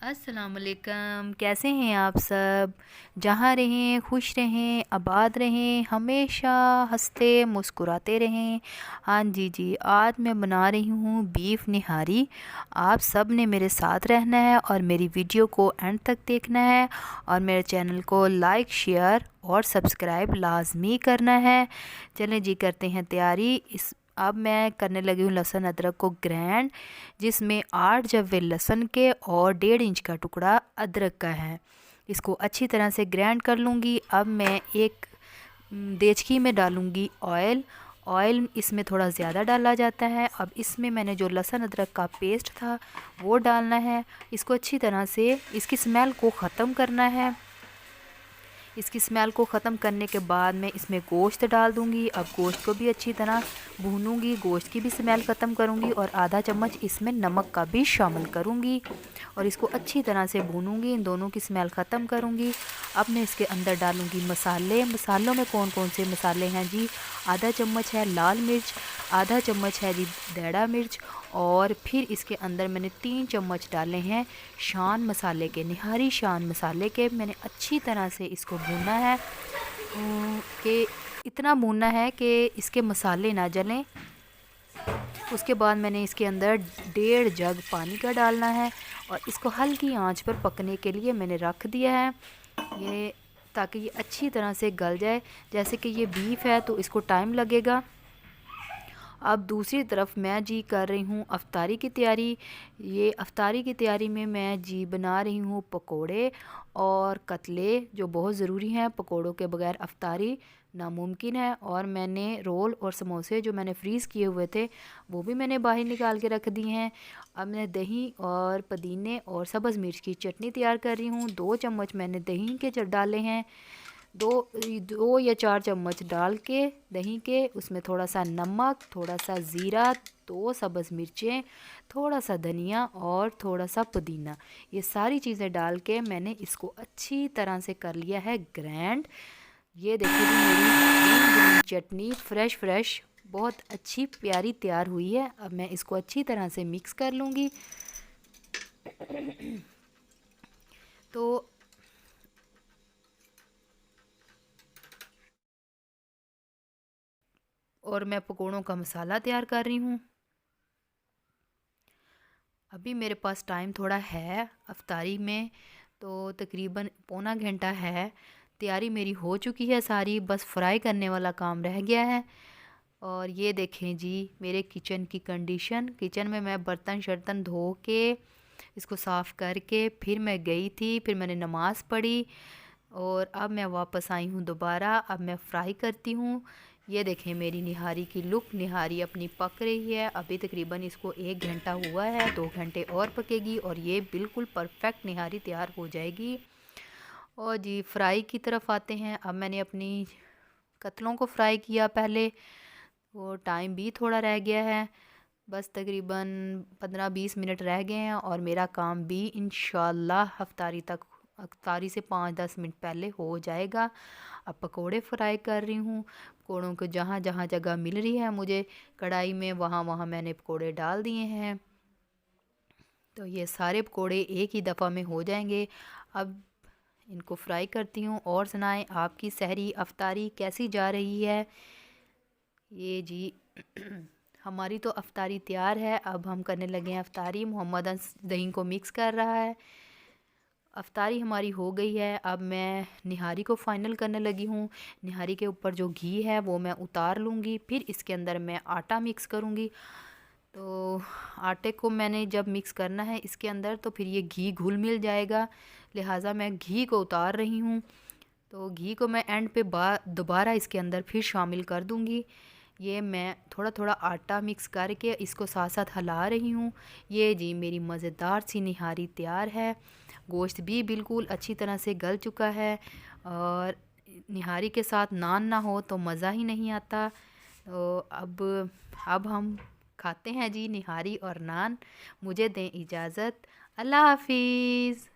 अस्सलामुअलैकुम, कैसे हैं आप सब। जहाँ रहें खुश रहें, आबाद रहें, हमेशा हंसते मुस्कुराते रहें। हाँ जी जी, आज मैं बना रही हूँ बीफ निहारी। आप सब ने मेरे साथ रहना है और मेरी वीडियो को एंड तक देखना है और मेरे चैनल को लाइक शेयर और सब्सक्राइब लाजमी करना है। चलें जी, करते हैं तैयारी। अब मैं करने लगी हूँ लहसुन अदरक को ग्रैंड, जिसमें 8 जवे लहसुन के और 1.5 इंच का टुकड़ा अदरक का है। इसको अच्छी तरह से ग्रैंड कर लूँगी। अब मैं एक देचकी में डालूँगी ऑयल। ऑयल इसमें थोड़ा ज़्यादा डाला जाता है। अब इसमें मैंने जो लहसुन अदरक का पेस्ट था वो डालना है। इसको अच्छी तरह से इसकी स्मेल को ख़त्म करना है। इसकी स्मेल को ख़त्म करने के बाद मैं इसमें गोश्त डाल दूँगी। अब गोश्त को भी अच्छी तरह भूनूंगी, गोश्त की भी स्मेल ख़त्म करूँगी और आधा चम्मच इसमें नमक का भी शामिल करूँगी और इसको अच्छी तरह से भूनूंगी, इन दोनों की स्मेल ख़त्म करूँगी। अब मैं इसके अंदर डालूँगी मसाले। मसालों में कौन कौन से मसाले हैं जी? आधा चम्मच है लाल मिर्च, आधा चम्मच है जी देड़ा मिर्च, और फिर इसके अंदर मैंने 3 चम्मच डाले हैं शान मसाले के, निहारी शान मसाले के। मैंने अच्छी तरह से इसको भूनना है कि इतना भूनना है कि इसके मसाले ना जलें। उसके बाद मैंने इसके अंदर 1.5 जग पानी का डालना है और इसको हल्की आंच पर पकने के लिए मैंने रख दिया है, ये ताकि ये अच्छी तरह से गल जाए। जैसे कि ये बीफ है तो इसको टाइम लगेगा। अब दूसरी तरफ मैं जी कर रही हूँ अफ्तारी की तैयारी। ये अफ्तारी की तैयारी में मैं जी बना रही हूँ पकोड़े और कतले, जो बहुत ज़रूरी हैं। पकोड़ों के बगैर अफ्तारी नामुमकिन है। और मैंने रोल और समोसे जो मैंने फ्रीज़ किए हुए थे वो भी मैंने बाहर निकाल के रख दिए हैं। अब मैं दही और पुदीने और सब्ज़ मिर्च की चटनी तैयार कर रही हूँ। 2 चम्मच मैंने दही के डाले हैं, दो दो या 4 चम्मच डाल के दही के, उसमें थोड़ा सा नमक, थोड़ा सा ज़ीरा, 2 सब्ज़ मिर्चें, थोड़ा सा धनिया और थोड़ा सा पुदीना, ये सारी चीज़ें डाल के मैंने इसको अच्छी तरह से कर लिया है ग्रैंड। ये देखिए जी, मेरी ग्रीन ग्रीन चटनी फ्रेश फ्रेश बहुत अच्छी प्यारी तैयार हुई है। अब मैं इसको अच्छी तरह से मिक्स कर लूँगी। तो और मैं पकौड़ों का मसाला तैयार कर रही हूँ। अभी मेरे पास टाइम थोड़ा है अफ्तारी में, तो तकरीबन पौना घंटा है। तैयारी मेरी हो चुकी है सारी, बस फ्राई करने वाला काम रह गया है। और ये देखें जी मेरे किचन की कंडीशन। किचन में मैं बर्तन शर्तन धो के इसको साफ़ करके फिर मैं गई थी, फिर मैंने नमाज़ पढ़ी और अब मैं वापस आई हूँ दोबारा। अब मैं फ्राई करती हूँ। ये देखें मेरी निहारी की लुक। निहारी अपनी पक रही है। अभी तकरीबन इसको 1 घंटा हुआ है, 2 घंटे और पकेगी और ये बिल्कुल परफेक्ट निहारी तैयार हो जाएगी। और जी फ्राई की तरफ आते हैं। अब मैंने अपनी कतलों को फ्राई किया पहले, वो टाइम भी थोड़ा रह गया है, बस तकरीबन 15-20 मिनट रह गए हैं और मेरा काम भी इंशाल्लाह अफ्तारी से 5-10 मिनट पहले हो जाएगा। अब पकोड़े फ्राई कर रही हूँ। पकोड़ों को जहाँ जहाँ जगह मिल रही है मुझे कढ़ाई में, वहाँ वहाँ मैंने पकोड़े डाल दिए हैं। तो ये सारे पकोड़े एक ही दफ़ा में हो जाएंगे। अब इनको फ्राई करती हूँ। और सुनाएं, आपकी सहरी अफ्तारी कैसी जा रही है? ये जी हमारी तो अफ्तारी तैयार है। अब हम करने लगे हैं अफ्तारी। मोहम्मद दही को मिक्स कर रहा है। अफ्तारी हमारी हो गई है। अब मैं निहारी को फ़ाइनल करने लगी हूँ। निहारी के ऊपर जो घी है वो मैं उतार लूँगी, फिर इसके अंदर मैं आटा मिक्स करूँगी। तो आटे को मैंने जब मिक्स करना है इसके अंदर तो फिर ये घी घुल मिल जाएगा, लिहाजा मैं घी को उतार रही हूँ। तो घी को मैं एंड पे दोबारा इसके अंदर फिर शामिल कर दूँगी। ये मैं थोड़ा थोड़ा आटा मिक्स करके इसको साथ साथ हिला रही हूँ। ये जी मेरी मज़ेदार सी निहारी तैयार है। गोश्त भी बिल्कुल अच्छी तरह से गल चुका है और निहारी के साथ नान ना हो तो मज़ा ही नहीं आता। तो अब हम खाते हैं जी निहारी और नान। मुझे दें इजाज़त। अल्लाह हाफिज़।